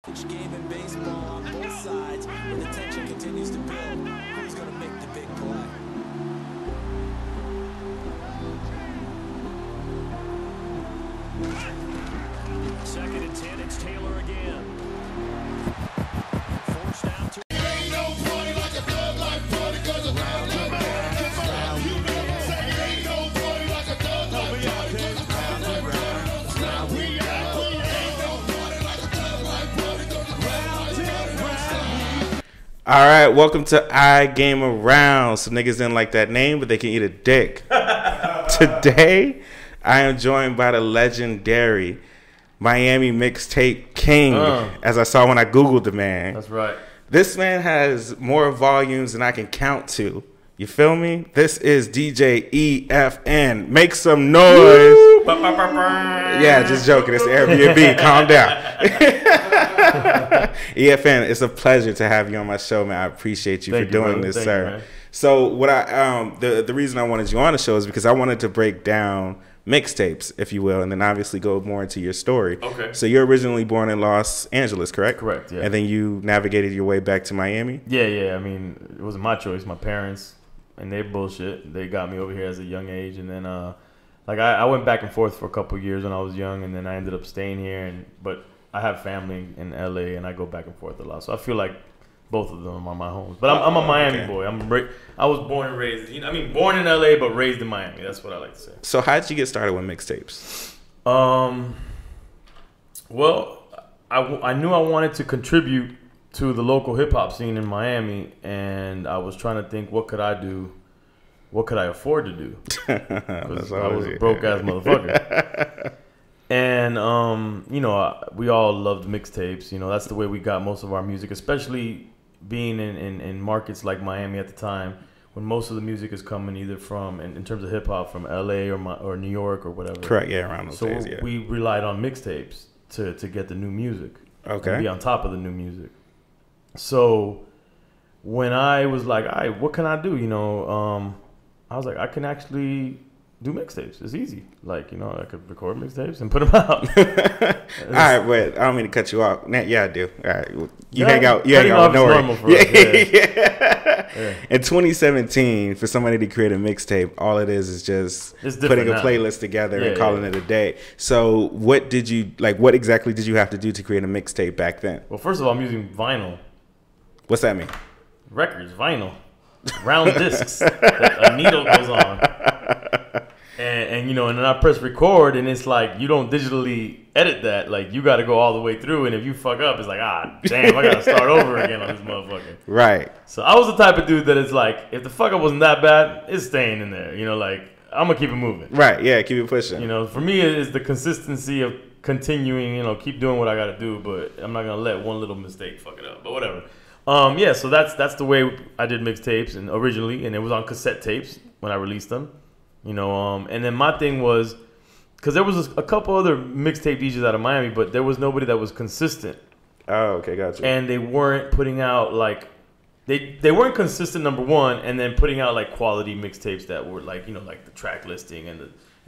Game in baseball on both sides, where the tension continues to build. Who's going to make the big play? Second and 10, it's Taylor again. Forced out to. Ain't no party like a thug life party, cause a thug life party. Come on, you know what I'm saying? Ain't no party like a thug life party, cause a thug life party. Now we out. Ain't no party like a thug life party, cause a thug life party. All right, welcome to I Game Around. Some niggas didn't like that name, but they can eat a dick. Today, I am joined by the legendary Miami mixtape king, as I saw when I Googled the man. That's right. This man has more volumes than I can count to. You feel me? This is DJ EFN. Make some noise. Yeah, just joking. It's Airbnb. Calm down. EFN, it's a pleasure to have you on my show, man. I appreciate you for doing this, sir. So what the reason I wanted you on the show is because I wanted to break down mixtapes, if you will, and then obviously go more into your story. Okay. So you're originally born in Los Angeles, correct? Correct, yeah. And then you navigated your way back to Miami? Yeah. I mean, it wasn't my choice. My parents and their bullshit, they got me over here as a young age. And then, I went back and forth for a couple of years when I was young, and then I ended up staying here. But I have family in LA, and I go back and forth a lot. So I feel like both of them are my homes. But I'm a Miami boy. I was born and raised, born in LA, but raised in Miami. That's what I like to say. So how did you get started with mixtapes? Well, I knew I wanted to contribute to the local hip hop scene in Miami, and I was trying to think, what could I do? What could I afford to do? Because I was a broke ass motherfucker. And we all loved mixtapes. That's the way we got most of our music, especially being in markets like Miami at the time, when most of the music is coming either from, in terms of hip hop, from LA or New York or whatever. Correct, yeah, around those days, yeah. So we relied on mixtapes to get the new music. Okay. And be on top of the new music. So when I was like, all right, what can I do? I was like, I can actually do mixtapes. It's easy. I could record mixtapes and put them out. All right, but I don't mean to cut you off. Yeah, I do. All right, you hang out with Nori. Yeah. In 2017, for somebody to create a mixtape, all it is just putting a playlist together and calling it a day. So, what exactly did you have to do to create a mixtape back then? Well, first of all, I'm using vinyl. What's that mean? Records, vinyl, round discs that a needle goes on. And then I press record, and it's like you don't digitally edit that. Like, you got to go all the way through, and if you fuck up, it's like, damn, I got to start over again on this motherfucker. Right. So I was the type of dude that is like, if the fuck up wasn't that bad, it's staying in there. I'm going to keep it moving. Right, yeah, keep it pushing. For me, it's the consistency of continuing, keep doing what I got to do, but I'm not going to let one little mistake fuck it up, but whatever. So that's the way I did mixtapes and originally, and it was on cassette tapes when I released them. And then my thing was, because there was a couple other mixtape DJs out of Miami, but there was nobody that was consistent. Oh, okay, gotcha. And they weren't putting out they weren't consistent, number one, and then putting out quality mixtapes that were like the track listing and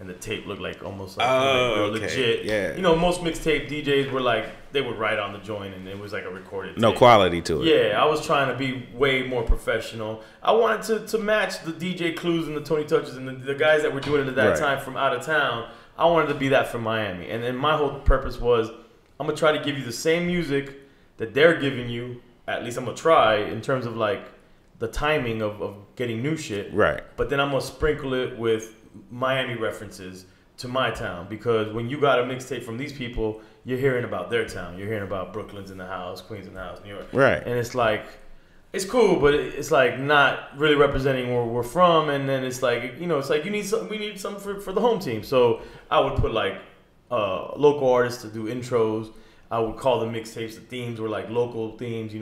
the tape looked like almost legit. Yeah. Most mixtape DJs were they would write on the joint and it was like a recorded tape. No quality to it. Yeah, I was trying to be way more professional. I wanted to match the DJ Clues and the Tony Touches and the guys that were doing it at that time from out of town. I wanted to be that from Miami. And then my whole purpose was, I'm going to try to give you the same music that they're giving you. At least I'm going to try in terms of the timing of getting new shit. Right. But then I'm going to sprinkle it with Miami references to my town, because when you got a mixtape from these people, you're hearing about their town. You're hearing about Brooklyn's in the house, Queens in the house, New York. Right. And it's it's cool, but it's not really representing where we're from. And then it's we need something for the home team. So I would put local artists to do intros. I would call the mixtapes, the themes were local themes,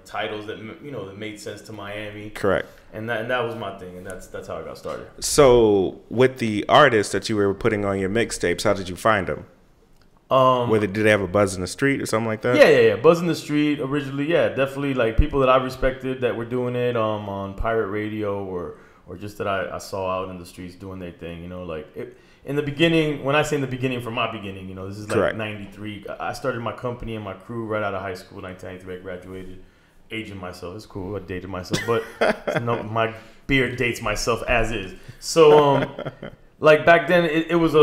titles that that made sense to Miami. Correct. And that was my thing, and that's how I got started. So with the artists that you were putting on your mixtapes, how did you find them? Did they have a buzz in the street or something like that? Yeah. Buzz in the street originally, yeah, definitely people that I respected that were doing it on pirate radio or just that I saw out in the streets doing their thing. in the beginning, when I say in the beginning, from my beginning, you know, this is like Correct. 93. I started my company and my crew right out of high school, 1993. I graduated, aging myself. It's cool. I dated myself, but no, my beard dates myself as is. So, like back then, it was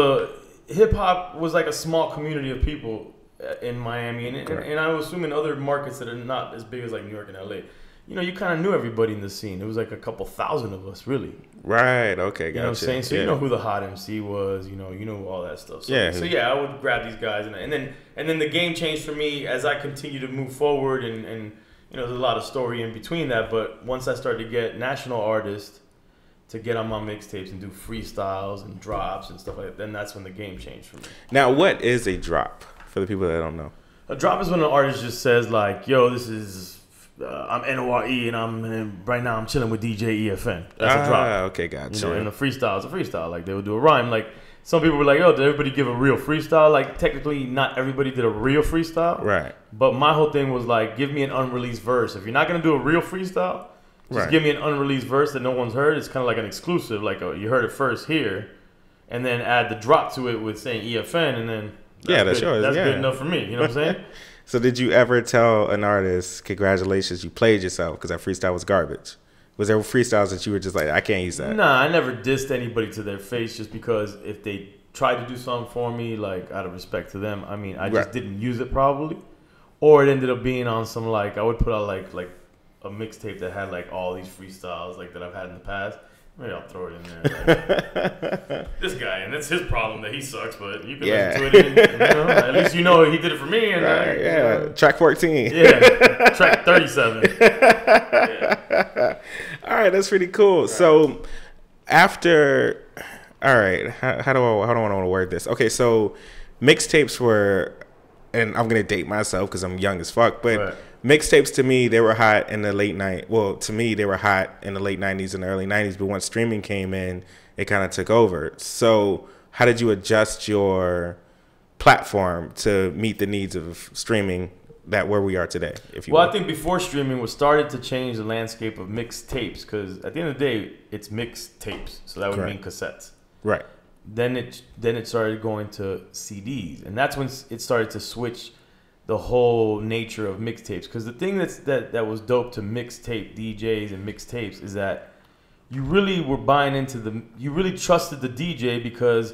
hip hop was like a small community of people in Miami, and I was assuming other markets that are not as big as like New York and LA. You know, you kind of knew everybody in the scene. It was like a couple thousand of us, really. Right. Okay. Gotcha. You know what I'm saying? So you know who the hot MC was. You know all that stuff. So, So I would grab these guys, and then the game changed for me as I continued to move forward, and you know, there's a lot of story in between that. But once I started to get national artists to get on my mixtapes and do freestyles and drops and stuff like that, then that's when the game changed for me. Now, what is a drop for the people that don't know? A drop is when an artist just says like, "Yo, this is." I'm NORE and right now I'm chilling with DJ EFN. That's a drop. Okay, gotcha. You know, and a freestyle is a freestyle. Like they would do a rhyme. Like some people were like, "Oh, did everybody give a real freestyle?" Like technically, not everybody did a real freestyle. Right. But my whole thing was like, give me an unreleased verse. If you're not gonna do a real freestyle, just give me an unreleased verse that no one's heard. It's kind of like an exclusive. Like you heard it first here, and then add the drop to it with saying EFN, and then that's good enough for me. You know what I'm saying? So did you ever tell an artist, congratulations, you played yourself because that freestyle was garbage? Was there freestyles that you were just like, I can't use that? Nah, I never dissed anybody to their face just because if they tried to do something for me, like out of respect to them, I mean, I just didn't use it probably. Or it ended up being on some like, I would put out like a mixtape that had like all these freestyles like that I've had in the past. Maybe I'll throw it in there. Like, this guy, and it's his problem that he sucks, but you can listen to it. And, at least you know he did it for me. And track 14. Yeah, track 37. All right, that's pretty cool. Right. So after, all right, how do I want to word this? Okay, so mixtapes were, and I'm gonna date myself because I'm young as fuck, but. Mixtapes to me, they were hot in the late night. Well, to me, they were hot in the late 90s and the early 90s. But once streaming came in, it kind of took over. So how did you adjust your platform to meet the needs of streaming that where we are today? If you will? I think before streaming was started to change the landscape of mixtapes because at the end of the day, it's mixtapes. So that would mean cassettes. Right. Then it started going to CDs. And that's when it started to switch the whole nature of mixtapes, because the thing that was dope to mixtape DJs and mixtapes is that you really were buying into you really trusted the DJ because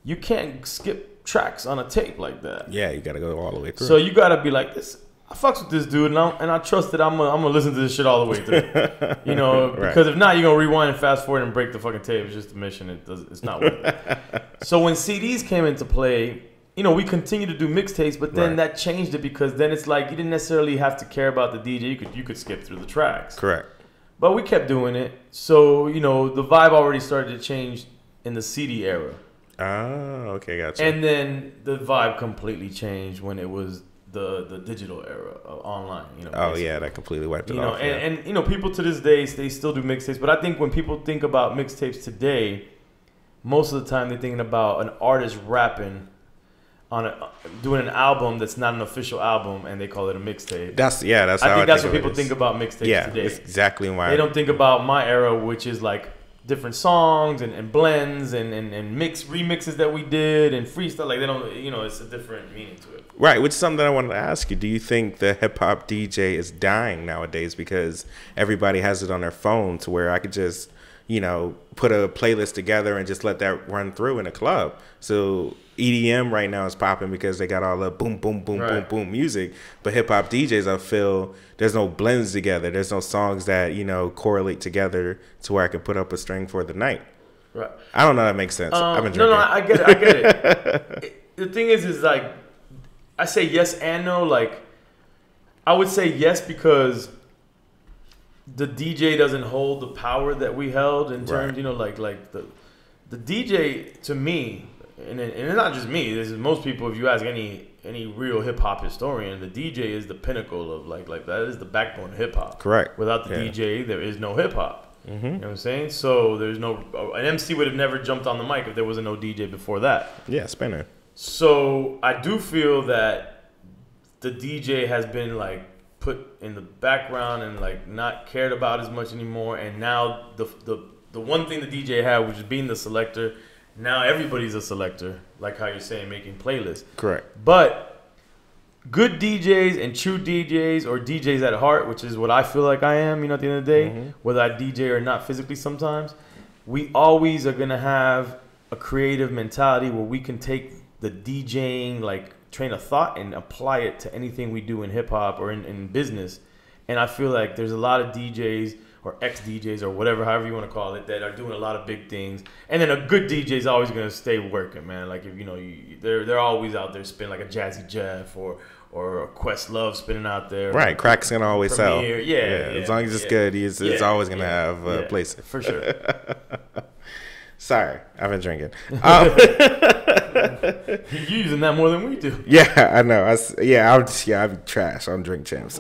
you can't skip tracks on a tape like that. Yeah, you gotta go all the way through. So you gotta be like, this, I fucks with this dude, and I trust that I'm gonna listen to this shit all the way through. You know, because if not, you're gonna rewind and fast forward and break the fucking tape. It's just a mission. It's not worth it. So when CDs came into play, you know, we continue to do mixtapes, but then that changed it because then it's like you didn't necessarily have to care about the DJ. You could skip through the tracks. Correct. But we kept doing it. So, you know, the vibe already started to change in the CD era. Oh, okay, gotcha. And then the vibe completely changed when it was the digital era of online. You know. Oh, yeah, that completely wiped it off. And you know, people to this day, they still do mixtapes. But I think when people think about mixtapes today, most of the time they're thinking about an artist rapping doing an album that's not an official album, and they call it a mixtape. That's I think that's what people think about mixtapes today. Yeah, that's exactly why. They don't think about my era, which is like different songs and blends and remixes that we did and freestyle. Like they don't, you know, it's a different meaning to it. Right, which is something I wanted to ask you. Do you think the hip hop DJ is dying nowadays because everybody has it on their phone to where I could just, you know, put a playlist together and just let that run through in a club? So EDM right now is popping because they got all the boom, boom, boom, boom, boom music. But hip hop DJs, I feel there's no blends together. There's no songs that, you know, correlate together to where I can put up a string for the night. Right. I don't know if that makes sense. I've been drinking. No, I get it. The thing is like, I say yes and no. Like, I would say yes because the DJ doesn't hold the power that we held in terms, you know, like the DJ to me, and it's not just me. This is most people. If you ask any real hip hop historian, the DJ is the pinnacle of like that is the backbone of hip hop. Correct. Without the DJ, there is no hip hop. You know what I'm saying? So there's no an MC would have never jumped on the mic if there wasn't no DJ before that. Yeah, spinner. So I do feel that the DJ has been like put in the background and like not cared about as much anymore. And now the one thing the DJ had, which is being the selector Now everybody's a selector, like how you're saying, making playlists. Correct. But good DJs and true DJs, or DJs at heart, which is what I feel like I am, at the end of the day, whether I DJ or not physically sometimes, we always are going to have a creative mentality where we can take the DJing train of thought and apply it to anything we do in hip-hop or in business. And I feel like there's a lot of DJs or ex-DJs or whatever, however you want to call it, that are doing a lot of big things. And then a good DJ is always going to stay working, man. Like, if they're always out there spinning like a Jazzy Jeff or a Questlove spinning out there. Right, crack's going to always sell. Yeah. As long as it's good, it's always going to have a place. For sure. Sorry, I've been drinking. You're using that more than we do. Yeah, I know. I'm trash on Drink Champs.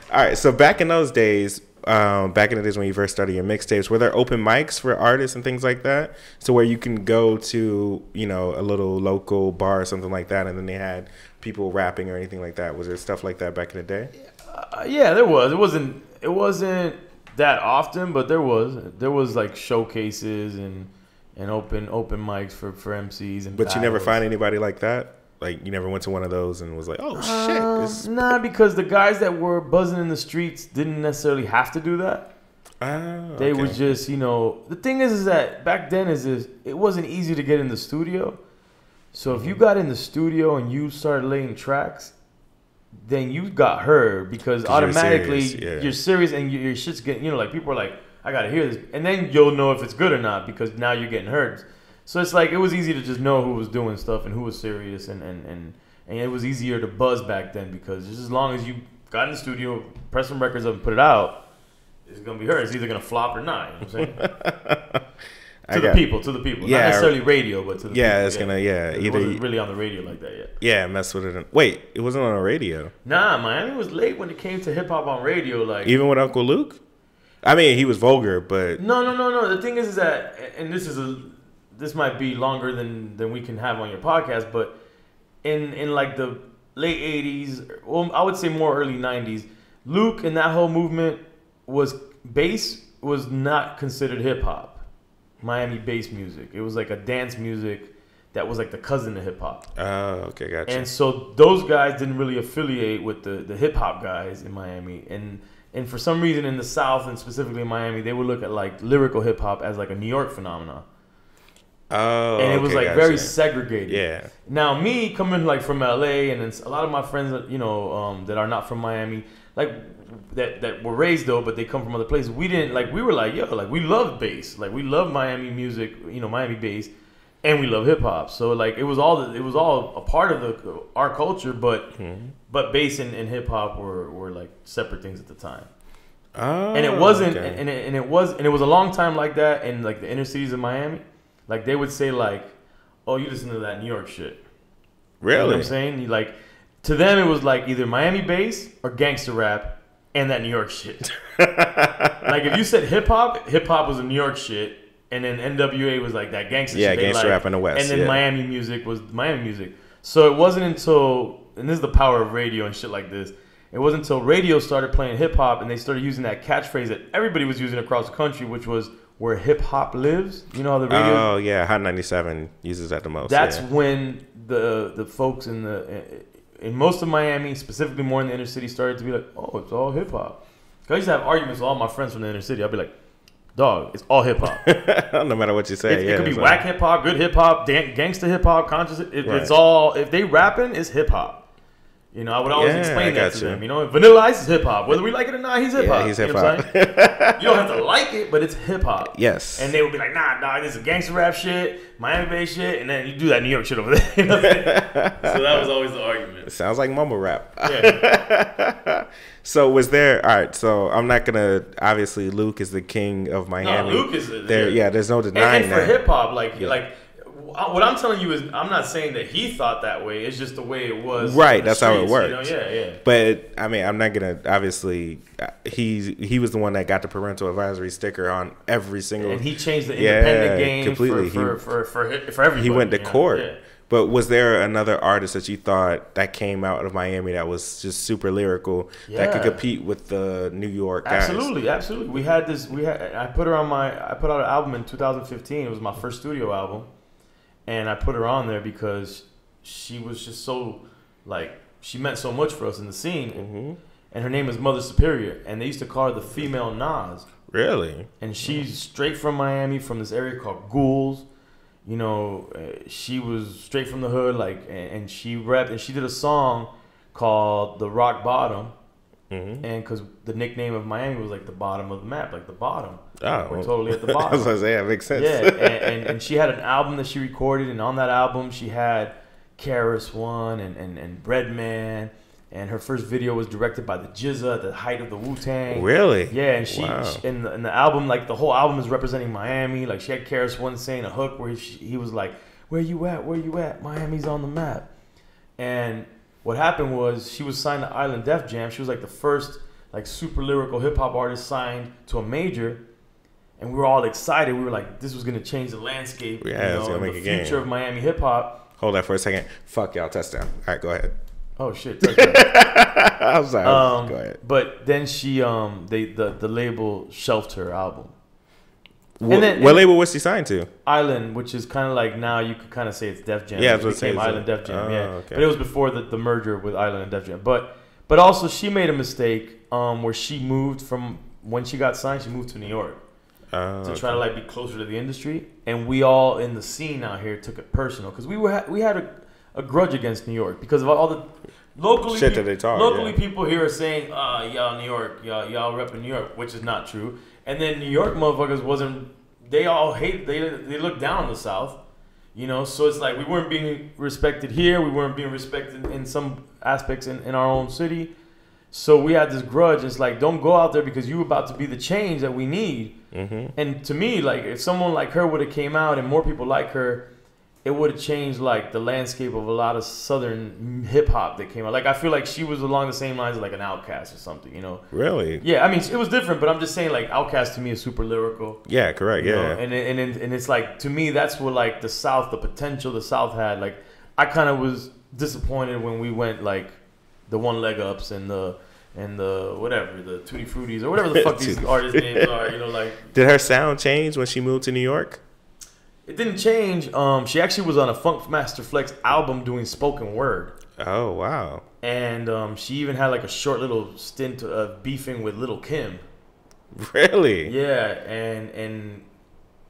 All right, so back in those days, back in the days when you first started your mixtapes, were there open mics for artists and things like that? So where you can go to, a little local bar or something like that, and then they had people rapping or anything like that. Was there stuff like that back in the day? Yeah, there was. It wasn't that often, but there was like showcases and open mics for MCs and. But battles. You never find anybody like that. Like, you never went to one of those and was like, oh, shit. Nah, because the guys that were buzzing in the streets didn't necessarily have to do that. They were just, the thing is that back then it wasn't easy to get in the studio. So if you got in the studio and you started laying tracks, then you got heard because automatically you're serious and your shit's getting, people are like, I got to hear this. And then you'll know if it's good or not because now you're getting heard. So it's like it was easy to just know who was doing stuff and who was serious, and it was easier to buzz back then because just as long as you got in the studio, press some records up and put it out, it's gonna be heard. It's either gonna flop or not. You know what I'm saying? To the people. Yeah, not necessarily radio, but to the people. It's gonna It wasn't really on the radio like that yet. Yeah, mess with it. Wait, it wasn't on the radio. Nah, Miami was late when it came to hip hop on radio. Like even with Uncle Luke. I mean, he was vulgar, but no. The thing is that, and this might be longer than we can have on your podcast, but in like the late 80s, well, I would say more early 90s, Luke and that whole movement bass was not considered hip hop. Miami bass music. It was like a dance music that was like the cousin of hip hop. Oh, okay, gotcha. And so those guys didn't really affiliate with the hip hop guys in Miami. And for some reason in the South and specifically in Miami, they would look at like lyrical hip hop as like a New York phenomenon. Oh, and it was like very segregated. Yeah. Now me coming like from LA, and then a lot of my friends that that are not from Miami, like that were raised though, but they come from other places. We didn't like. We were like, we love bass. Like we love Miami music, Miami bass, and we love hip hop. So like it was all a part of our culture, but bass and hip hop were like separate things at the time. Oh. And it wasn't, and it was a long time like that in like the inner cities of Miami. Like, they would say, like, oh, you listen to that New York shit. Really? You know what I'm saying? Like, to them, it was, like, either Miami bass or gangster rap and that New York shit. Like, if you said hip-hop was a New York shit, and then NWA was, like, that gangster shit. Yeah, gangster rap in the West. And then Miami music was Miami music. So it wasn't until, and this is the power of radio and shit like this, it wasn't until radio started playing hip-hop and they started using that catchphrase that everybody was using across the country, which was, where hip hop lives, you know how the radio. Oh yeah, Hot 97 uses that the most. That's when the folks in most of Miami, specifically more in the inner city, started to be like, oh, it's all hip hop. Cause I used to have arguments with all my friends from the inner city. I'd be like, dog, it's all hip hop. No matter what you say, it could be whack hip hop, good hip hop, gangster hip hop, conscious. It's all, if they rapping, it's hip hop. I would always explain that to them. Vanilla Ice is hip hop. Whether we like it or not, he's hip hop. Yeah, he's hip hop. You don't have to like it, but it's hip hop. Yes. And they would be like, nah, dog, this is gangster rap shit, Miami bass shit, and then you do that New York shit over there. So that was always the argument. It sounds like mumble rap. Yeah. So was there? All right. So I'm not gonna. Obviously, Luke is the king of Miami. No, Luke is there. Yeah, there's no denying that. And for hip hop, what I'm telling you is, I'm not saying that he thought that way. It's just the way it was. Right, that's how it worked. Yeah. But I mean, I'm not gonna. Obviously, he was the one that got the parental advisory sticker on every single. And he changed the independent game completely for everybody. He went to court But was there another artist that you thought that came out of Miami that was just super lyrical that could compete with the New York guys? Absolutely. I put out an album in 2015. It was my first studio album, and I put her on there because she was just so she meant so much for us in the scene. Mm-hmm. And her name is Mother Superior, and they used to call her the female Nas. Really? And she's straight from Miami, from this area called Ghouls. You know, she was straight from the hood, and she rapped, and she did a song called "The Rock Bottom," and because the nickname of Miami was the bottom of the map, the bottom. Oh, we're totally at the bottom. I was gonna say that makes sense. Yeah, and she had an album that she recorded, and on that album she had Karis One and Breadman. And her first video was directed by the Jizza at the height of the Wu-Tang. Really? Yeah, and she in the album, the whole album is representing Miami. She had Karis One saying a hook where he was like, "Where you at? Where you at? Miami's on the map." And what happened was she was signed to Island Def Jam. She was the first super lyrical hip hop artist signed to a major. And we were all excited. We were like, this was gonna change the landscape. Yeah, it's gonna make the a game. future of Miami hip hop. Hold that for a second. Fuck y'all, touchdown. All right, go ahead. Oh shit! I'm sorry. Go ahead. But then she, the label shelved her album. What label was she signed to? Island, which is kind of now you could kind of say it's Def Jam. Yeah, it became Island Def Jam. Yeah, okay. But it was before the merger with Island and Def Jam. But also she made a mistake where she moved from when she got signed. She moved to New York to try to be closer to the industry, and we all in the scene out here took it personal because we had a grudge against New York because of all the locally shit that they talk. People here are saying, y'all New York, y'all repping New York, which is not true. And then New York motherfuckers they all hate, they look down on the South, so it's we weren't being respected here, we weren't being respected in some aspects in our own city. So we had this grudge. It's don't go out there because you're about to be the change that we need. Mm-hmm. And to me, if someone like her would have came out and more people like her, it would have changed the landscape of a lot of Southern hip hop that came out. I feel she was along the same lines as an Outkast or something, Really? Yeah, I mean it was different, but I'm just saying Outkast to me is super lyrical. Yeah, correct. Yeah. And it's to me that's what the South, the potential the South had. I kind of was disappointed when we went the One Leg Ups and the whatever, the Tutti Fruttis or whatever the fuck these artists' names are. Did her sound change when she moved to New York? It didn't change. She actually was on a Funk Master Flex album doing spoken word. Oh, wow. And she even had a short little stint of beefing with Lil' Kim. Really? Yeah, and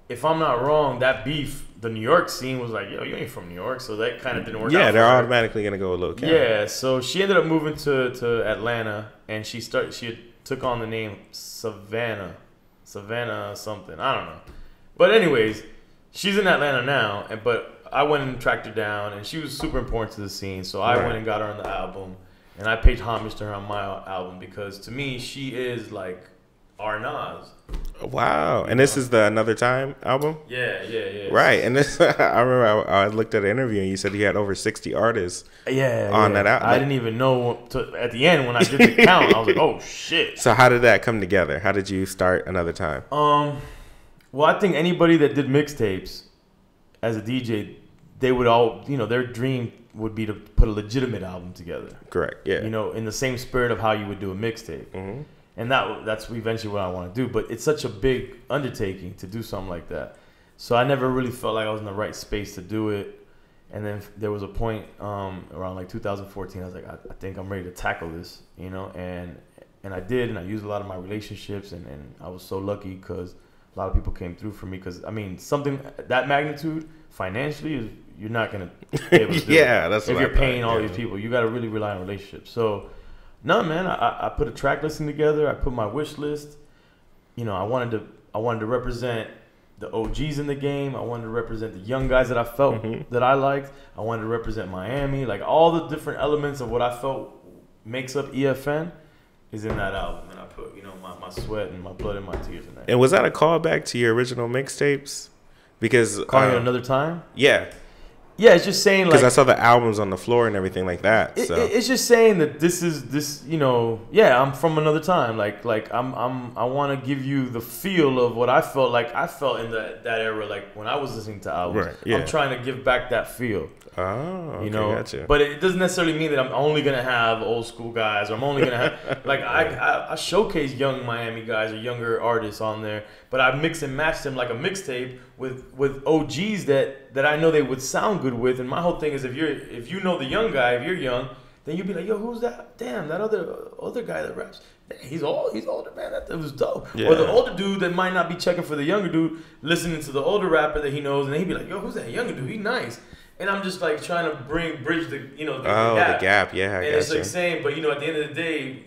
if I'm not wrong, that beef, the New York scene was yo, you ain't from New York, so that kind of didn't work out. Yeah, they're for her. automatically going to go with Lil' Kim. Yeah, so she ended up moving to Atlanta, and she took on the name Savannah something. I don't know. But anyways, she's in Atlanta now, but I went and tracked her down, and she was super important to the scene. So I went and got her on the album, and I paid homage to her on my album because to me, she is our Nas. Wow. And this is the Another Time album? Yeah. Right. And this, I remember I looked at an interview, and you said you had over 60 artists on that album. I didn't even know at the end when I did the count. I was like, oh, shit. So how did that come together? How did you start Another Time? Well, I think anybody that did mixtapes as a DJ, they would all, their dream would be to put a legitimate album together. Correct, yeah. In the same spirit of how you would do a mixtape. Mm-hmm. And that's eventually what I want to do. But it's such a big undertaking to do something like that. So I never really felt like I was in the right space to do it. And then there was a point around 2014, I was like, I think I'm ready to tackle this, and I did, and I used a lot of my relationships, and I was so lucky because a lot of people came through for me because, I mean, something that magnitude financially you're not going to be able to do that's if you're paying all these people. You got to really rely on relationships. So, no, man, I put a track listing together. I put my wish list. I wanted to represent the OGs in the game. I wanted to represent the young guys that I felt that I liked. I wanted to represent Miami. All the different elements of what I felt makes up EFN is in that album. And I put, my sweat and my blood and my tears in that. And was that a callback to your original mixtapes? Because Calling It Another Time? Yeah. Yeah, it's just saying because I saw the albums on the floor and everything like that. It's just saying that this is I'm from another time. I want to give you the feel of what I felt in that era. When I was listening to albums, I'm trying to give back that feel. Oh, okay, you know. Gotcha. But it doesn't necessarily mean that I'm only gonna have old school guys, or I'm only gonna have like I showcase young Miami guys or younger artists on there, but I mix and match them like a mixtape with OGs that I know they would sound good with. And my whole thing is if you know the young guy, if you're young, then you'd be like, yo, who's that? Damn, that other guy that raps. He's older, man. That was dope. Yeah. Or the older dude that might not be checking for the younger dude, listening to the older rapper that he knows, and then he'd be like, yo, who's that younger dude? He's nice. And I'm just like trying to bridge the the gap. Yeah, and it's like saying, but at the end of the day,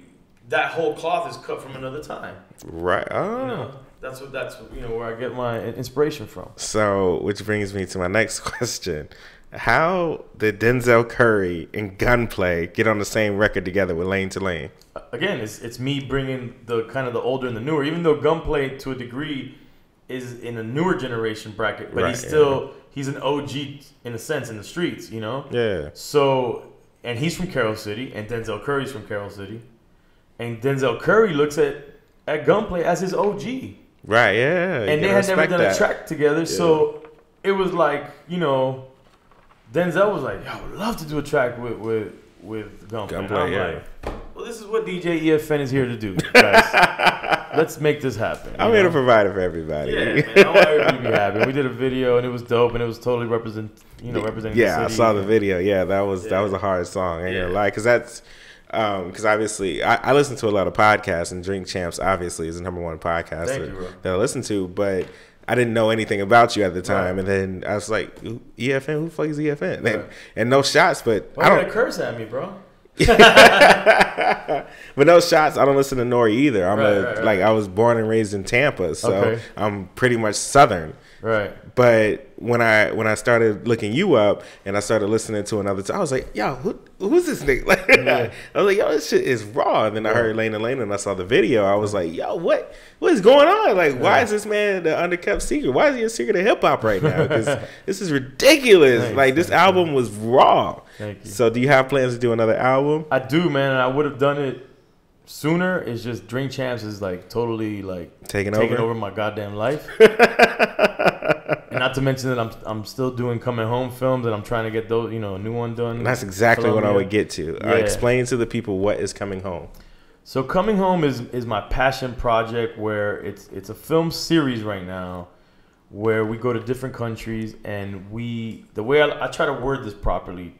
that whole cloth is cut from another time. Right. Oh. That's where I get my inspiration from. So, which brings me to my next question. How did Denzel Curry and Gunplay get on the same record together with Lane to Lane? Again, it's me bringing the kind of the older and the newer. Even though Gunplay to a degree is in a newer generation bracket, but he's an OG in a sense in the streets, Yeah. So, and he's from Carroll City, and Denzel Curry's from Carroll City, and Denzel Curry looks at Gunplay as his OG. Right. Yeah. And they had never done a track together, so it was like Denzel was like, "Yo, I would love to do a track with Gunplay." And I'm like, well, this is what DJ EFN is here to do, guys. Let's make this happen. I'm here to provide it for everybody. Yeah, man, I want everybody to be happy. We did a video and it was dope and it was totally representing the city. I saw the video. Yeah, that was a hard song. I ain't gonna lie, because that's because obviously I listen to a lot of podcasts, and Drink Champs obviously is the #1 podcast that I listen to, but I didn't know anything about you at the time, and then I was like, EFN, who the fuck is EFN? And no shots, but I don't curse at me, bro. But no shots. I don't listen to Nori either. I was born and raised in Tampa, so I'm pretty much Southern. Right. But when I started looking you up and I started listening to another, I was like, yo, who's this nigga? I was like, yo, this shit is raw. And then I heard Lane to Lane and I saw the video. I was like, yo, what is going on? Like, why is this man the underkept secret? Why is he a secret of hip hop right now? Because this is ridiculous. Thanks, like, this album was raw. Thank you. So do you have plans to do another album? I do, man. I would have done it sooner. It's just Drink Champs is like totally like taking over my goddamn life. And not to mention that I'm still doing coming home films, and I'm trying to get those, a new one done. And that's exactly what I would get to. Explain to the people what is Coming Home. So Coming Home is my passion project, where it's a film series right now, where we go to different countries, and the way I try to word this properly,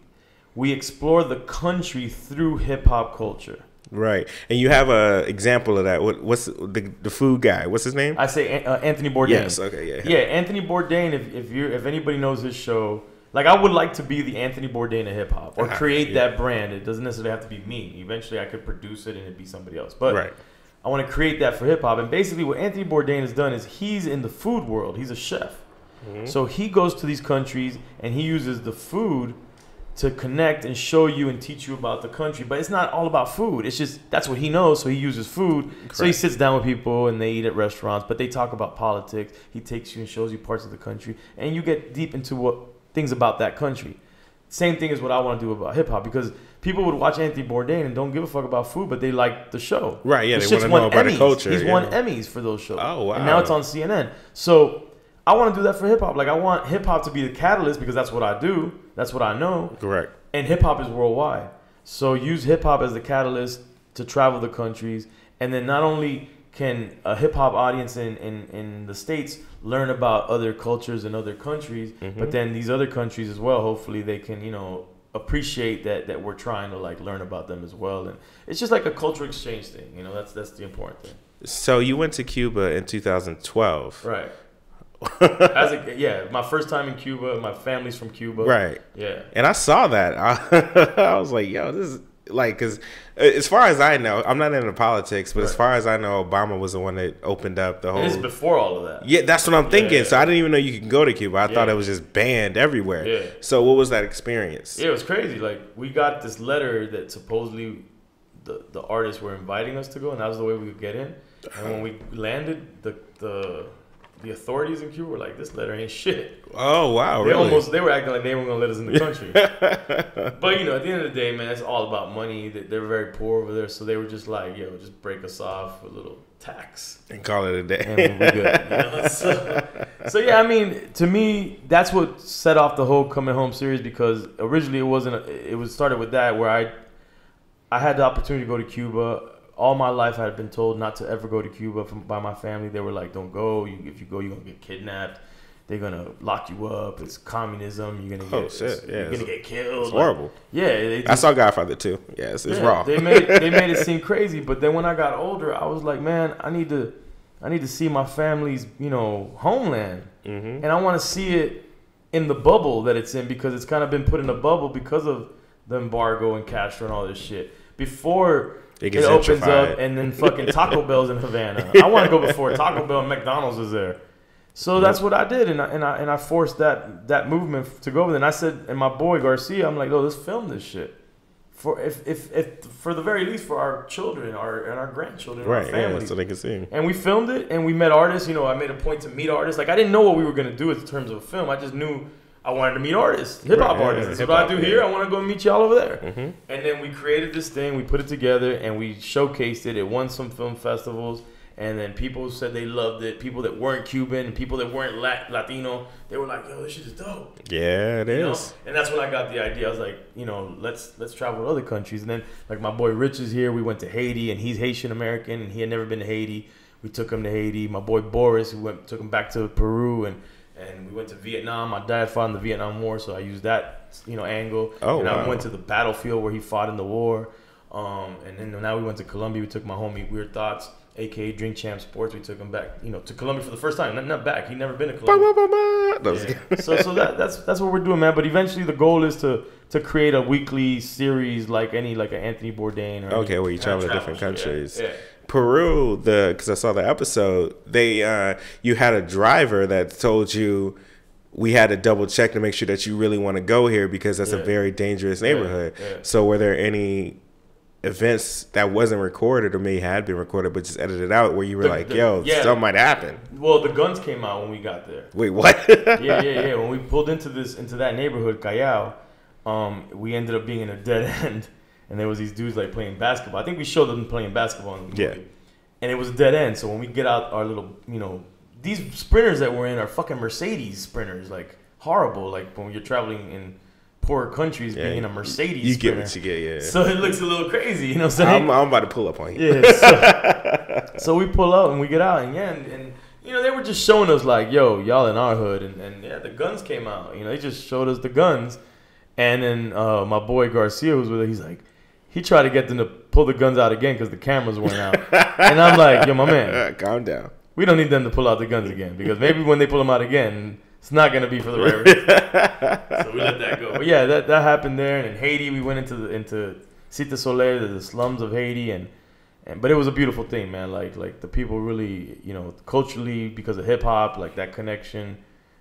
we explore the country through hip hop culture. Right, and you have a example of that. What's the food guy? What's his name? I say Anthony Bourdain. Yes, okay, yeah. Anthony Bourdain. If anybody knows his show, like I would like to be the Anthony Bourdain of hip hop, or create that brand. It doesn't necessarily have to be me. Eventually, I could produce it and it'd be somebody else. But I want to create that for hip hop. And basically, what Anthony Bourdain has done is he's in the food world. He's a chef, so he goes to these countries and he uses the food to connect and show you and teach you about the country. But it's not all about food. It's just that's what he knows, so he uses food. Correct. So he sits down with people and they eat at restaurants, but they talk about politics. He takes you and shows you parts of the country, and you get deep into things about that country. Same thing is what I want to do about hip-hop, because people would watch Anthony Bourdain and don't give a fuck about food, but they like the show. Right, yeah, they want to know about the culture. He's won Emmys for those shows. Oh, wow. And now it's on CNN. So I want to do that for hip-hop. Like, I want hip-hop to be the catalyst, because that's what I do. That's what I know. Correct. And hip-hop is worldwide. So use hip-hop as the catalyst to travel the countries. And then not only can a hip-hop audience in the States learn about other cultures and other countries, but then these other countries as well, hopefully they can, appreciate that we're trying to, like, learn about them as well. And it's just like a cultural exchange thing. That's the important thing. So you went to Cuba in 2012. Right. My first time in Cuba. My family's from Cuba. Right. Yeah. And I saw that. I was like, yo, this is like, because as far as I know, I'm not into politics, but as far as I know, Obama was the one that opened up the whole. It is before all of that. Yeah, that's what I'm thinking. Yeah. So I didn't even know you could go to Cuba. I thought it was just banned everywhere. Yeah. So what was that experience? Yeah, it was crazy. Like, we got this letter that supposedly the artists were inviting us to go, and that was the way we could get in. And when we landed, the the authorities in Cuba were like, this letter ain't shit. Oh wow, really? They were acting like they weren't gonna let us in the country. But you know, at the end of the day, man, it's all about money. They're very poor over there, so they were just like, yo, just break us off with a little tax and call it a day. And we're good. You know? So yeah, I mean, to me, that's what set off the whole Coming Home series, because originally it was started with that, where I had the opportunity to go to Cuba. All my life I had been told not to ever go to Cuba by my family. They were like, don't go. If you go, you're going to get kidnapped. They're going to lock you up. It's communism. You're going to you're gonna get killed. It's horrible. Yeah. I saw Godfather too. Yes, it's raw. They made it seem crazy. But then when I got older, I was like, man, I need to see my family's, homeland. Mm-hmm. And I want to see it in the bubble that it's in, because it's kind of been put in a bubble because of the embargo and Castro and all this shit. Before it opens up and then fucking Taco Bell's in Havana. I want to go before Taco Bell and McDonald's is there. So that's what I did, and I forced that movement to go with it. And I said, and my boy Garcia, I'm like, oh, let's film this shit. For if for the very least for our children and our grandchildren, right, our families, so they can see. And we filmed it, and we met artists. I made a point to meet artists. Like, I didn't know what we were gonna do in terms of a film. I just knew I wanted to meet artists, hip hop artists. That's what I do here. I want to go meet y'all over there. Mm-hmm. And then we created this thing. We put it together and we showcased it. It won some film festivals. And then people said they loved it. People that weren't Cuban and people that weren't Latino, they were like, "Yo, this shit is dope." Yeah, it is. And that's when I got the idea. I was like, let's travel to other countries. And then, like, my boy Rich is here. We went to Haiti, and he's Haitian American, and he had never been to Haiti. We took him to Haiti. My boy Boris, took him back to Peru, and we went to Vietnam. My dad fought in the Vietnam War, so I used that, angle. Oh, and wow. I went to the battlefield where he fought in the war. And then now we went to Colombia. We took my homie Weird Thoughts, aka Drink Champ Sports. We took him back, to Colombia for the first time. Not back. He'd never been to Colombia. Yeah. So that's what we're doing, man. But eventually the goal is to create a weekly series like an Anthony Bourdain. Or where you travel to different countries. Yeah. Peru, because I saw the episode, you had a driver that told you we had to double check to make sure that you really want to go here, because that's a very dangerous neighborhood. Yeah. So were there any events that wasn't recorded, or maybe had been recorded but just edited out, where you were something might happen? Well, the guns came out when we got there. Wait, what? yeah. When we pulled into that neighborhood, Callao, we ended up being in a dead end. And there was these dudes like playing basketball. I think we showed them playing basketball in the movie. Yeah. And it was a dead end. So when we get out our little, these sprinters that we're in are fucking Mercedes sprinters, like horrible. Like when you're traveling in poorer countries, being in a Mercedes you sprinter. Get what you get, yeah. So it looks a little crazy, you know what I'm saying? I'm about to pull up on you. Yeah. So we pull up and we get out, and they were just showing us like, yo, y'all in our hood, and the guns came out. They just showed us the guns. And then my boy Garcia, who's with it, he's like, he tried to get them to pull the guns out again because the cameras went out. And I'm like, yo, my man, calm down. We don't need them to pull out the guns again, because maybe when they pull them out again, it's not going to be for the right reason. So we let that go. But yeah, that happened there. And in Haiti, we went into Cité Soleil, the slums of Haiti, but it was a beautiful thing, man. Like the people really, culturally, because of hip hop, like that connection,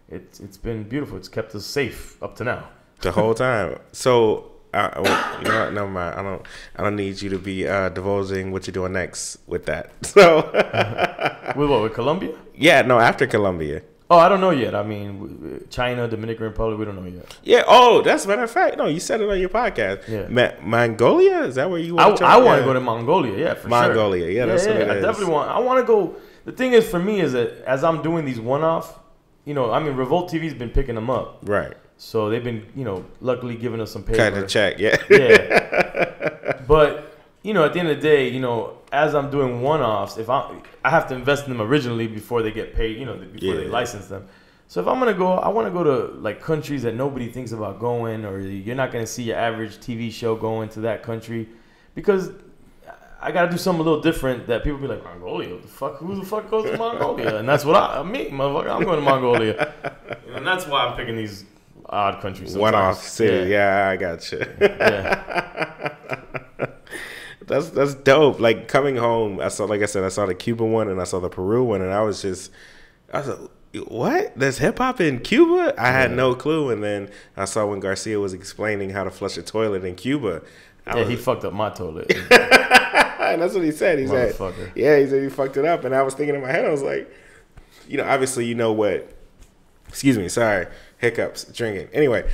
it's been beautiful. It's kept us safe up to now. The whole time. So, never mind. I don't need you to be divulging what you're doing next with that. So, with what? With Colombia? Yeah, no, after Colombia. Oh, I don't know yet. I mean, China, Dominican Republic, we don't know yet. Yeah. Oh, that's a matter of fact. No, you said it on your podcast. Yeah. Mongolia? Is that where you want to I want to go to Mongolia. Yeah, for Mongolia. Sure. Yeah, that's what it is. I definitely want. I want to go. The thing is, for me, is that as I'm doing these one-off, Revolt TV's been picking them up. Right. So they've been, luckily giving us some paper. Kind of check, yeah. Yeah. But, at the end of the day, as I'm doing one-offs, I have to invest in them originally before they get paid, before they license them. So if I'm going to go, I want to go to, like, countries that nobody thinks about going, or you're not going to see your average TV show going to that country, because I got to do something a little different that people be like, Mongolia, what the fuck? Who the fuck goes to Mongolia? And that's what motherfucker, I'm going to Mongolia. And that's why I'm picking these odd countries. One-off city. Yeah, I got you. Yeah. That's dope. Like, coming home, I saw the Cuban one and I saw the Peru one, and I was like, what? There's hip hop in Cuba? I had no clue. And then I saw when Garcia was explaining how to flush a toilet in Cuba. He fucked up my toilet. And that's what he said. He said he fucked it up. And I was thinking in my head, I was like, you know, obviously, you know what. Excuse me, sorry, hiccups, drinking. Anyway,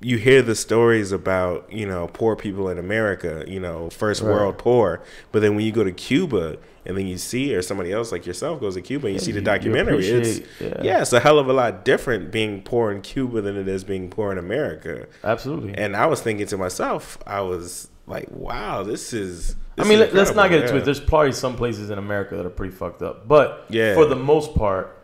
you hear the stories about, you know, poor people in America, you know, first world poor. But then when you go to Cuba and then you see, or somebody else like yourself goes to Cuba and you see the documentary, it's a hell of a lot different being poor in Cuba than it is being poor in America. Absolutely. And I was thinking to myself, I was like, wow, this is let's not get into it. There's probably some places in America that are pretty fucked up. But for the most part,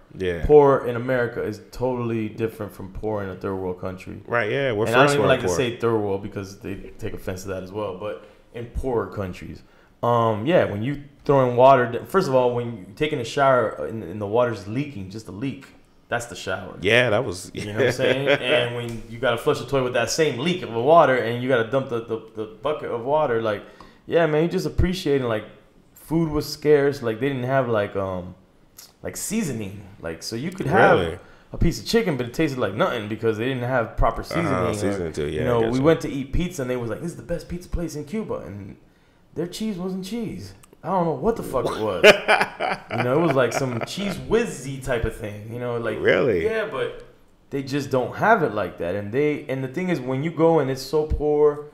poor in America is totally different from poor in a third world country. Right, yeah. We're and first I don't even like poor. to say third world because they take offense to that as well. But in poorer countries, when you throw in water, first of all, when you're taking a shower and the water's leaking, just a leak, that's the shower. Yeah, that was... You know what I'm saying? And when you got to flush the toilet with that same leak of water and you got to dump the bucket of water, like, yeah, man, you just appreciating, like, food was scarce. Like, they didn't have, like seasoning, like, so you could have a piece of chicken, but it tasted like nothing because they didn't have proper seasoning. Too, yeah, you know, we went to eat pizza and they was like, "This is the best pizza place in Cuba," and their cheese wasn't cheese. I don't know what the fuck it was. You know, it was like some cheese whizzy type of thing. You know, like really, yeah, but they just don't have it like that. And the thing is, when you go and it's so poor,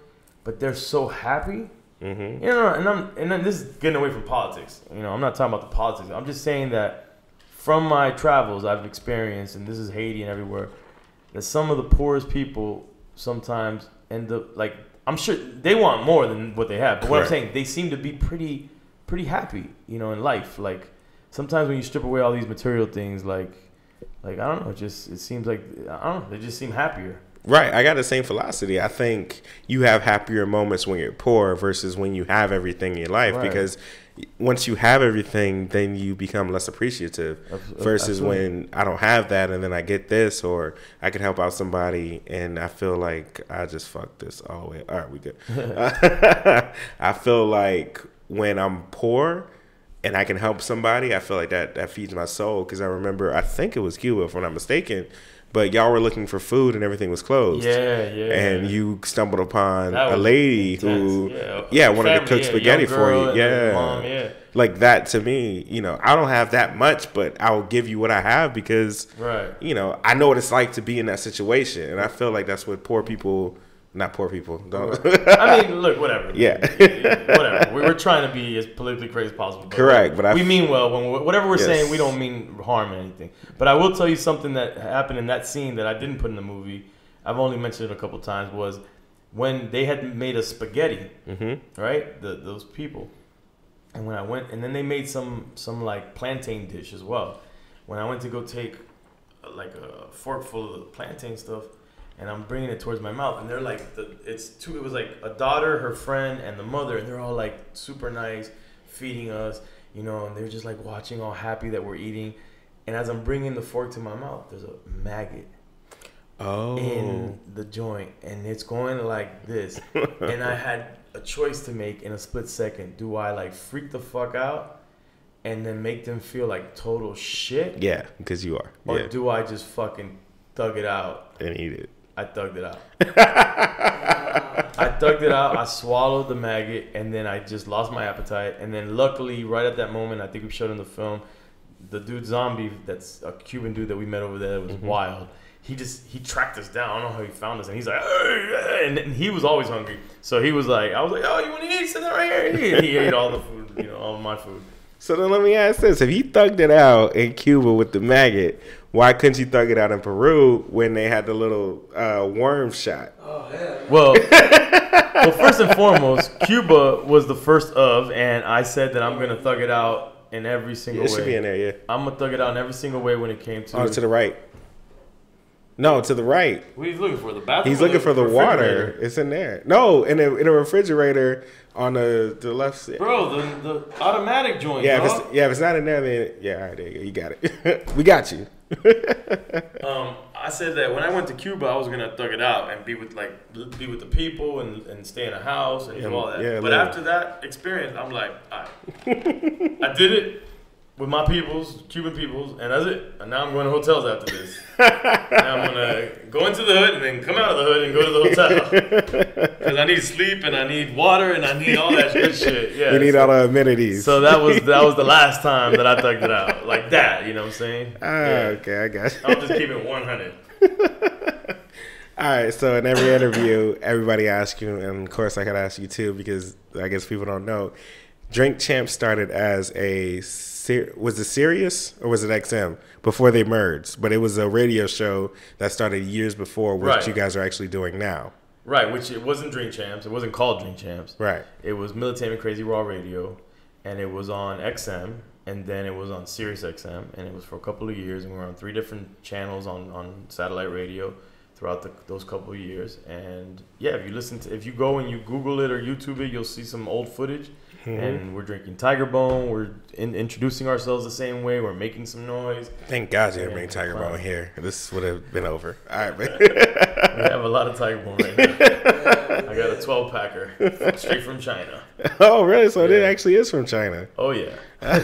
but they're so happy. Mm-hmm. You know, and then this is getting away from politics. You know, I'm not talking about the politics. I'm just saying that. From my travels, I've experienced, and this is Haiti and everywhere, that some of the poorest people sometimes end up, like, I'm sure they want more than what they have. But what I'm saying, they seem to be pretty happy, you know, in life. Like, sometimes when you strip away all these material things, like I don't know, it seems like, I don't know, they just seem happier. Right. I got the same philosophy. I think you have happier moments when you're poor versus when you have everything in your life because once you have everything, then you become less appreciative versus when I don't have that and then I get this or I can help out somebody and I feel like I just fucked this all the way. All right, we good. I feel like when I'm poor and I can help somebody, I feel like that feeds my soul because I remember, I think it was Cuba if I'm not mistaken, but y'all were looking for food and everything was closed. Yeah. And you stumbled upon a lady who, wanted to cook spaghetti for you. Yeah. Mom, Like that to me, you know, I don't have that much, but I'll give you what I have because, you know, I know what it's like to be in that situation. And I feel like that's what not poor people. Don't. I mean, look, whatever. Yeah. Whatever. We're trying to be as politically correct as possible. But correct. But we mean well. Whatever we're saying, we don't mean harm or anything. But I will tell you something that happened in that scene that I didn't put in the movie. I've only mentioned it a couple times was when they had made a spaghetti, right? Those people. And when I went, and then they made some like plantain dish as well. When I went to go take like a fork full of the plantain stuff, and I'm bringing it towards my mouth, and they're like, it was like a daughter, her friend, and the mother, and they're all like super nice, feeding us, you know, and they're just like watching, all happy that we're eating. And as I'm bringing the fork to my mouth, there's a maggot in the joint, and it's going like this. And I had a choice to make in a split second. Do I like freak the fuck out and then make them feel like total shit? Yeah, because you are. Or do I just fucking thug it out and eat it? I thugged it out. I swallowed the maggot, and then I just lost my appetite. And then luckily, right at that moment, I think we showed in the film, the dude Zombie, that's a Cuban dude that we met over there that was wild. He tracked us down. I don't know how he found us. And he's like, hey, and he was always hungry. So he was like, I was like, oh, you want to eat? Sit down right here. And he ate all the food, you know, all of my food. So then let me ask this. If he thugged it out in Cuba with the maggot, why couldn't you thug it out in Peru when they had the little worm shot? Oh, yeah. Well, first and foremost, Cuba was the first of, and I said that I'm going to thug it out in every single way. It should be in there, yeah. I'm going to thug it out in every single way when it came to... Oh, to the right. No, to the right. What are you looking for? The bathroom? He's looking for the water. It's in there. No, in a refrigerator on the left side. Bro, the automatic joint, yeah, bro. If it's not in there, then... Yeah, all right, there you go. You got it. We got you. I said that when I went to Cuba, I was going to thug it out and be with the people and stay in a house and do all that. Yeah, but after that experience, I'm like, all right. I did it. with my peoples, Cuban peoples, and that's it. And now I'm going to hotels after this. Now I'm gonna go into the hood and then come out of the hood and go to the hotel because I need sleep and I need water and I need all that good shit. Yeah, you need all the amenities. So that was the last time that I thugged it out like that. You know what I'm saying? Okay, I got you. I'll just keep it 100. All right, so in every interview, everybody asks you, and of course I gotta ask you too because I guess people don't know. Drink Champs started as was it Sirius or was it XM before they merged? But it was a radio show that started years before what you guys are actually doing now. Right, which it wasn't Drink Champs. It wasn't called Drink Champs. Right. It was Militant and Crazy Raw Radio, and it was on XM, and then it was on Sirius XM, and it was for a couple of years, and we were on 3 different channels on satellite radio throughout those couple of years. And yeah, if you go and you Google it or YouTube it, you'll see some old footage. And we're drinking Tiger Bone. We're introducing ourselves the same way. We're making some noise. Thank God you didn't bring Tiger Bone here. This would have been over. All right, man. We have a lot of Tiger Bone right now. I got a 12-packer straight from China. Oh, really? So it actually is from China. Oh, yeah. I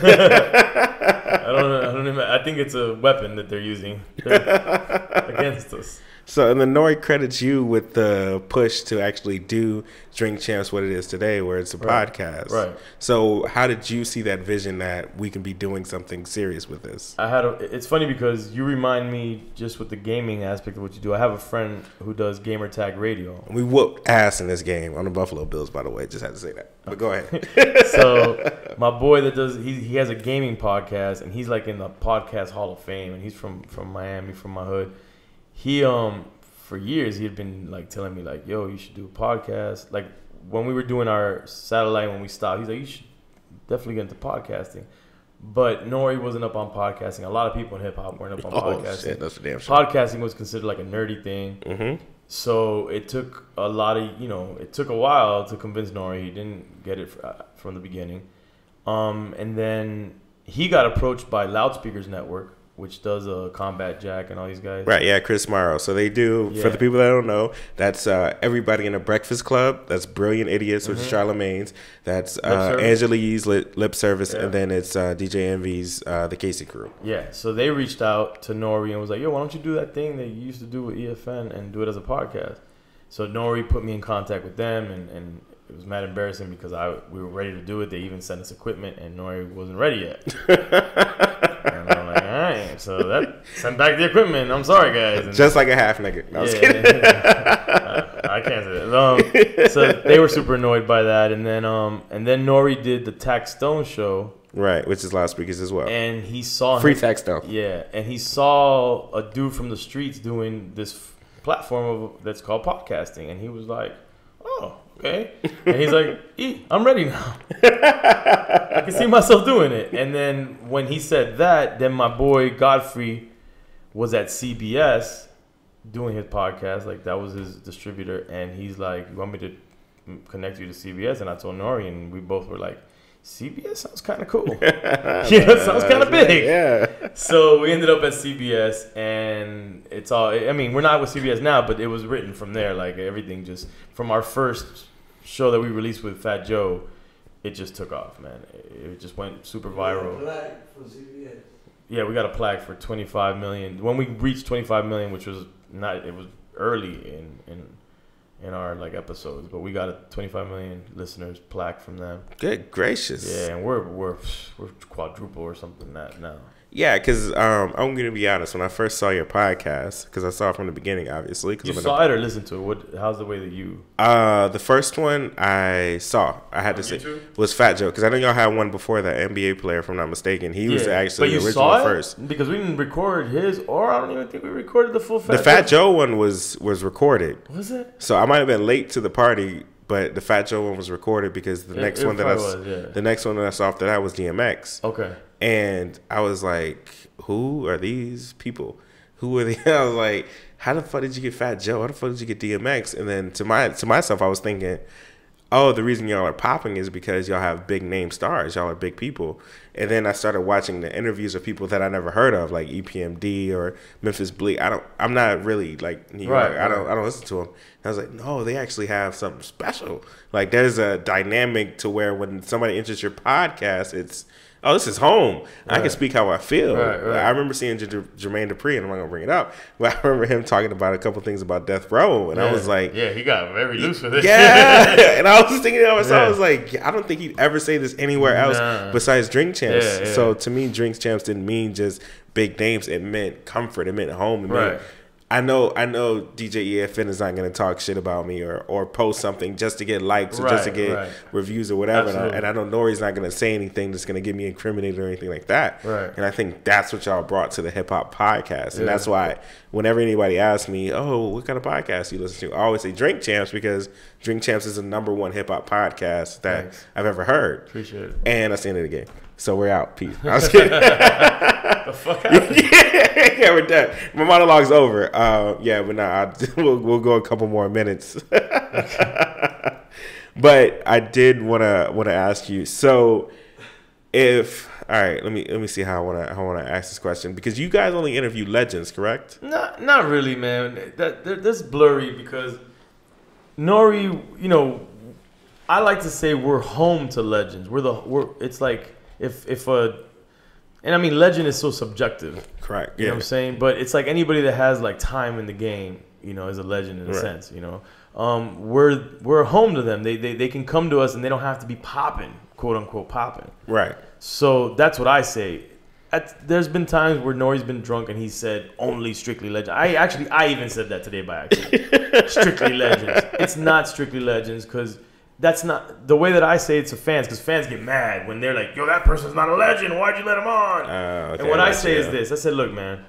think it's a weapon that they're using against us. So, and then Nori credits you with the push to actually do Drink Champs what it is today, where it's a podcast. Right. So, how did you see that vision that we can be doing something serious with this? It's funny because you remind me just with the gaming aspect of what you do. I have a friend who does gamer tag radio. We whooped ass in this game on the Buffalo Bills, by the way. Just had to say that. But go ahead. So, my boy that does, he has a gaming podcast, and he's like in the podcast Hall of Fame, and he's from Miami, from my hood. He for years he had been like telling me like, yo, you should do a podcast. Like when we were doing our satellite, when we stopped, he's like, you should definitely get into podcasting. But Nori wasn't up on podcasting. A lot of people in hip hop weren't up on podcasting. Shit, that's a damn shame. Podcasting was considered like a nerdy thing. Mm-hmm. So it took it took a while to convince Nori. He didn't get it from the beginning. And then he got approached by Loudspeakers Network, which does a Combat Jack and all these guys. Right, yeah, Chris Morrow. So they do, for the people that don't know, that's Everybody in a Breakfast Club. That's Brilliant Idiots, which is Charlamagne's. That's Angela Yee's Lip Service, and then it's DJ Envy's The Casey Crew. Yeah, so they reached out to Nori and was like, yo, why don't you do that thing that you used to do with EFN and do it as a podcast? So Nori put me in contact with them, and it was mad embarrassing because we were ready to do it. They even sent us equipment, and Nori wasn't ready yet. And I'm like, all right, so send back the equipment. I'm sorry, guys. And just like a half nigga. No, I was kidding. I can't say that. So they were super annoyed by that, and then Nori did the Tax Stone show, right, which is Loudspeakers as well. And he saw Free Tax Stone. Yeah, and he saw a dude from the streets doing this platform that's called podcasting, and he was like, oh. Okay, and he's like, I'm ready now. I can see myself doing it. And then when he said that, then my boy Godfrey was at CBS doing his podcast. Like, that was his distributor. And he's like, you want me to connect you to CBS? And I told Nori, and we both were like, CBS sounds kind of cool. It sounds kind of big. Yeah. So we ended up at CBS, and it's all, I mean, we're not with CBS now, but it was written from there. Like, everything just, from our first show that we released with Fat Joe, it just took off, man. It just went super viral. Yeah, we got a plaque for 25 million. When we reached 25 million, which was not, it was early in our like episodes, but we got a 25 million listeners plaque from them. Good gracious. Yeah, and we're quadruple or something that now. Yeah, because I'm going to be honest. When I first saw your podcast, because I saw it from the beginning, obviously. You saw it or listened to it? How's the way that you... The first one I saw, I had to say, was Fat Joe. Because I know y'all had one before that, NBA player, if I'm not mistaken. He was actually the original first. Because we didn't record his, or I don't even think we recorded the full Fat Joe. The Fat Joe one was recorded. Was it? So I might have been late to the party, but the Fat Joe one was recorded because the next one that I saw after that was DMX. Okay. And I was like, who are these people? Who are they? I was like, how the fuck did you get Fat Joe? How the fuck did you get DMX? And then to myself, I was thinking, oh, the reason y'all are popping is because y'all have big name stars. Y'all are big people. And then I started watching the interviews of people that I never heard of, like EPMD or Memphis Bleak. I'm not really like New York. I don't listen to them. And I was like, no, they actually have something special. Like there's a dynamic to where when somebody enters your podcast, it's, oh, this is home. Right. I can speak how I feel. Right. I remember seeing Jermaine Dupri, and I'm not going to bring it up, but I remember him talking about a couple things about Death Row, and I was like... Yeah, he got very loose with it. Yeah, and I was thinking to myself, I was like, I don't think he'd ever say this anywhere else besides Drink Champs. Yeah. So to me, Drink Champs didn't mean just big names. It meant comfort. It meant home. It meant... I know DJ EFN is not going to talk shit about me or post something just to get likes or just to get reviews or whatever. And I know Nori's not going to say anything that's going to get me incriminated or anything like that. Right. And I think that's what y'all brought to the hip hop podcast. And that's why whenever anybody asks me, oh, what kind of podcast do you listen to? I always say Drink Champs, because Drink Champs is the #1 hip hop podcast that I've ever heard. Appreciate it. And that's the end of the game. So we're out. Peace. I was kidding. The fuck out. Yeah, we're done. My monologue's over. Yeah, but nah, we'll go a couple more minutes. But I did want to ask you. So, if all right, let me see how I want to ask this question, because you guys only interview legends, correct? Not really, man. That's blurry because Nori, you know, I like to say we're home to legends. It's like if and I mean, legend is so subjective. Correct. You know what I'm saying? But it's like anybody that has like time in the game, you know, is a legend in a sense, you know. We're home to them. They can come to us and they don't have to be popping, quote unquote popping. Right. So that's what I say. There's been times where Nori's been drunk and he said only Strictly Legends. I even said that today by accident. Strictly Legends. It's not Strictly Legends, because that's not the way that I say it to fans, because fans get mad when they're like, yo, that person's not a legend. Why'd you let him on? Okay, and what I say is this. I said, look, man,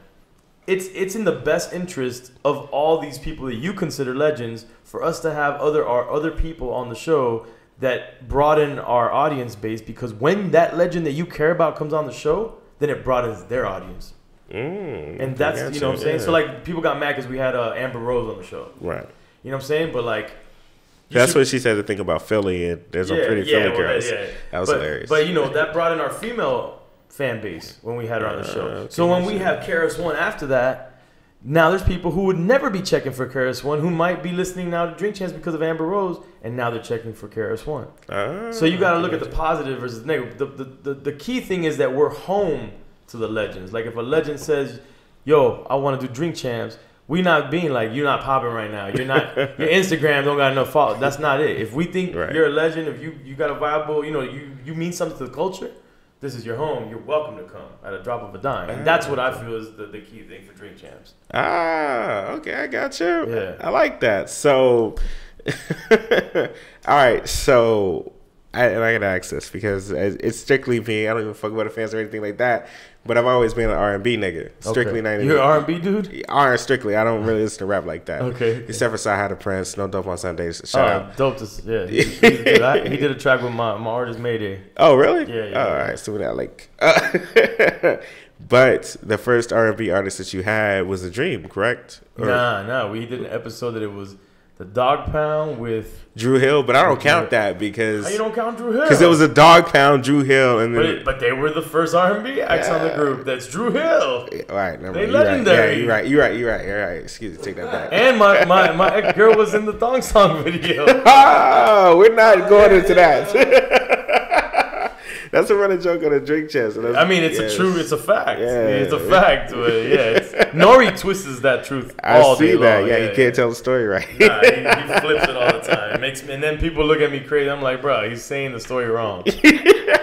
it's in the best interest of all these people that you consider legends for us to have other people on the show that broaden our audience base, because when that legend that you care about comes on the show, then it broadens their audience. And that's, you know what I'm saying? So, like, people got mad because we had Amber Rose on the show. Right. You know what I'm saying? But, like... That's what she said to think about Philly, and there's some pretty Philly girls. That was hilarious. But, you know, that brought in our female fan base when we had her on the show. Okay, so when we have KRS-One after that, now there's people who would never be checking for KRS-One who might be listening now to Drink Champs because of Amber Rose, and now they're checking for KRS-One. So you got to look at the positive versus the negative. The key thing is that we're home to the legends. Like, if a legend says, yo, I want to do Drink Champs, we not being like, you're not popping right now. You're not, your Instagram don't got enough followers. That's not it. If we think you're a legend, if you got a viable, you know, you mean something to the culture, this is your home. You're welcome to come at a drop of a dime. And that's what I feel is the key thing for Drink Champs. Okay, I got you. Yeah. I like that. So, all right, so, I gotta ask this because it's strictly me. I don't even fuck about the fans or anything like that. But I've always been an R&B nigga. Strictly 90. You're an R&B dude? Strictly. I don't really listen to rap like that. Okay. Except for Side the Prince, No Dope on Sundays. Shout out. Dope. Yeah. He did a track with my artist Mayday. Oh, really? Yeah. All right. So that like. But the first R&B artist that you had was A Dream, correct? Nah. We did an episode that it was the Dog Pound with Drew Hill, but I don't count that because... How you don't count Drew Hill? Because it was a Dog Pound, Drew Hill, and then... But they were the first R&B acts on the group. That's Drew Hill. All right, never mind. They legendary. Yeah, you're right. Excuse me, take that back. And my ex-girl was in the Thong Song video. Oh, we're not going into that. That's a running joke on a Drink Champs. I mean, it's a fact. Yeah, it's a fact. Nori twists that truth all day long. I see that. Yeah, he can't tell the story right. Nah, he flips it all the time. And then people look at me crazy. I'm like, bro, he's saying the story wrong.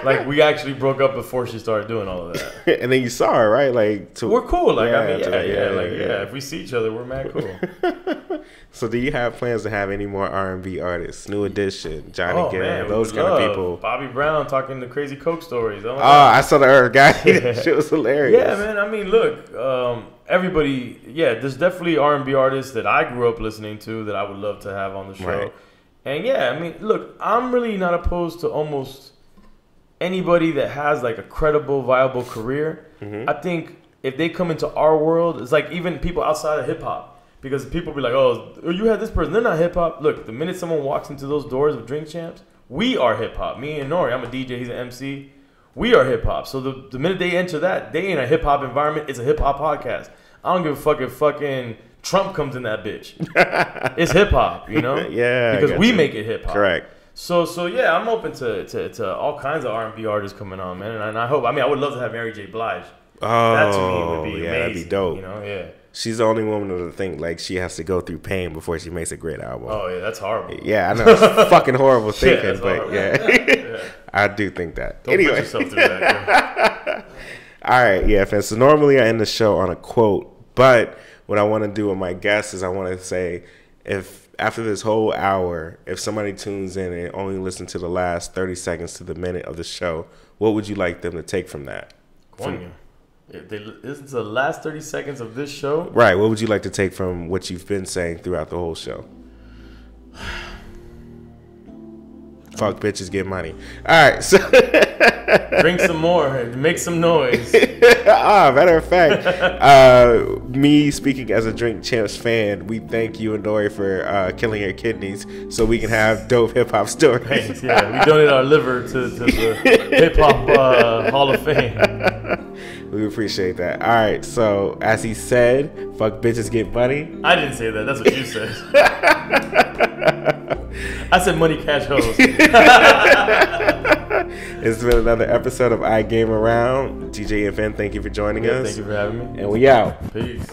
Like, we actually broke up before she started doing all of that. And then you saw her, right? Like, we're cool. Like, if we see each other, we're mad cool. So, do you have plans to have any more R&B artists? New Edition, Johnny Gill, those kind of people. Bobby Brown talking the crazy Coke stories. I saw the Earth guy. That shit was hilarious. Yeah, man. I mean, look, everybody. Yeah, there's definitely R&B artists that I grew up listening to that I would love to have on the show. Right. And yeah, I mean, look, I'm really not opposed to almost anybody that has like a credible, viable career. I think if they come into our world, it's like even people outside of hip hop. Because people be like, oh, you had this person. They're not hip hop. Look, the minute someone walks into those doors of Drink Champs, we are hip hop. Me and Nori, I'm a DJ, he's an MC. We are hip hop. So the minute they enter that, they in a hip hop environment. It's a hip hop podcast. I don't give a fuck if fucking Trump comes in that bitch. It's hip hop, you know? Yeah. Because we make it hip hop. Correct. So yeah, I'm open to all kinds of R&B artists coming on, man. And I hope. I mean, I would love to have Mary J. Blige. Oh, that to me would be amazing. That'd be dope. You know, yeah. She's the only woman to think like she has to go through pain before she makes a great album. Oh yeah, that's horrible. Yeah, I know it's fucking horrible thinking, but horrible. Yeah. I do think that. Don't put yourself through that. All right, yeah, fans. So normally I end the show on a quote, but what I want to do with my guests is I want to say, if after this whole hour, if somebody tunes in and only listen to the last 30 seconds to the minute of the show, what would you like them to take from that? If they listen to the last 30 seconds of this show, right? What would you like to take from what you've been saying throughout the whole show? Fuck bitches, get money. All right, so drink some more and make some noise. Matter of fact, me speaking as a Drink Champs fan, we thank you and Nori for killing your kidneys so we can have dope hip hop stories. Thanks, yeah, we donate our liver to the hip hop Hall of Fame. We appreciate that. All right, so as he said, fuck bitches, get money. I didn't say that. That's what you said. I said money, cash, hoes. It's been another episode of I Game Around. DJ EFN, thank you for joining us. Thank you for having me. And we out. Peace.